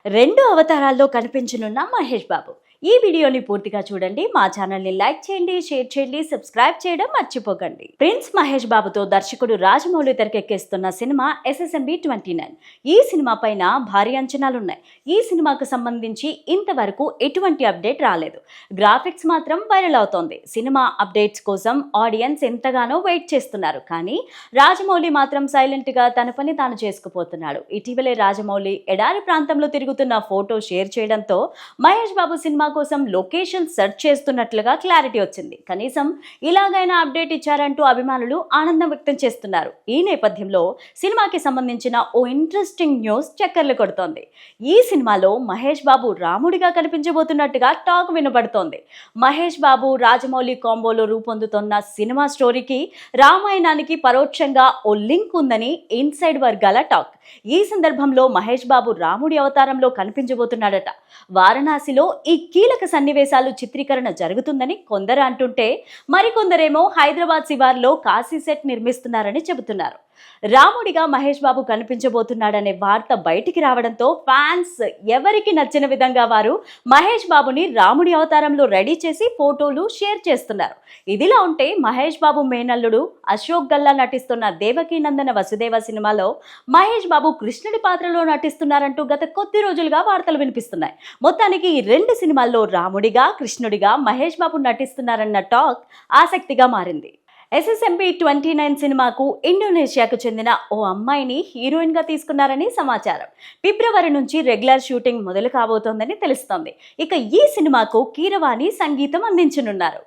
రెండు అవతారాల్లో కనిపించనున్న మహేష్ బాబు. ఈ వీడియోని పూర్తిగా చూడండి. మా ఛానల్ని లైక్ చేయండి, షేర్ చేయండి, సబ్స్క్రైబ్ చేయడం మర్చిపోకండి. ప్రిన్స్ మహేష్ బాబుతో దర్శకుడు రాజమౌళి తెరకెక్కిస్తున్న సినిమా SSMB 29. ఈ సినిమా పైన భారీ అంచనాలున్నాయి. ఈ సినిమాకు సంబంధించి ఇంతవరకు ఎటువంటి అప్డేట్ రాలేదు. గ్రాఫిక్స్ మాత్రం వైరల్ అవుతోంది. సినిమా అప్డేట్స్ కోసం ఆడియన్స్ ఎంతగానో వెయిట్ చేస్తున్నారు. కానీ రాజమౌళి మాత్రం సైలెంట్ గా తన పని తాను చేసుకుపోతున్నాడు. ఇటీవలే రాజమౌళి ఎడారి ప్రాంతంలో తిరుగుతున్న ఫోటో షేర్ చేయడంతో మహేష్ బాబు సినిమా కోసం లొకేషన్ సెర్చ్ చేస్తున్నట్లుగా క్లారిటీ వచ్చింది. కనీసం ఇలాగైనా అప్డేట్ ఇచ్చారంటూ అభిమానులు ఆనందం వ్యక్తం చేస్తున్నారు. ఈ నేపథ్యంలో సినిమాకి సంబంధించిన ఓ ఇంట్రెస్టింగ్ న్యూస్ చక్కర్లు కొడుతోంది. ఈ సినిమాలో మహేష్ బాబు రాముడిగా కనిపించబోతున్నట్టుగా టాక్ వినబడుతోంది. మహేష్ బాబు రాజమౌళి కాంబోలో రూపొందుతున్న సినిమా స్టోరీకి రామాయణానికి పరోక్షంగా ఓ లింక్ ఉందని ఇన్సైడ్ వర్గాల టాక్. ఈ సందర్భంలో మహేష్ బాబు రాముడి అవతారంలో కనిపించబోతున్నాడట. వారణాసిలో ఈ కీలక సన్నివేశాలు చిత్రీకరణ జరుగుతుందని కొందరు అంటుంటే, మరికొందరేమో హైదరాబాద్ శివార్లో కాశీ సెట్ నిర్మిస్తున్నారని చెబుతున్నారు. రాముడిగా మహేష్ బాబు కనిపించబోతున్నాడనే వార్త బయటికి రావడంతో ఫ్యాన్స్ ఎవరికి నచ్చిన విధంగా వారు మహేష్ బాబుని రాముడి అవతారంలో రెడీ చేసి ఫోటోలు షేర్ చేస్తున్నారు. ఇదిలా ఉంటే మహేష్ బాబు మేనల్లుడు అశోక్ గల్లా నటిస్తున్న దేవకీనందన వసుదేవ సినిమాలో మహేష్ బాబు కృష్ణుడి పాత్రలో నటిస్తున్నారంటూ గత కొద్ది రోజులుగా వార్తలు వినిపిస్తున్నాయి. మొత్తానికి ఈ రెండు సినిమాల్లో రాముడిగా కృష్ణుడిగా మహేష్ బాబు నటిస్తున్నారన్న టాక్ ఆసక్తిగా మారింది. SSMB 29 సినిమాకు ఇండోనేషియాకు చెందిన ఓ అమ్మాయిని హీరోయిన్ గా తీసుకున్నారని సమాచారం. ఫిబ్రవరి నుంచి రెగ్యులర్ షూటింగ్ మొదలు కాబోతోందని తెలుస్తోంది. ఇక ఈ సినిమాకు కీరవాణి సంగీతం అందించనున్నారు.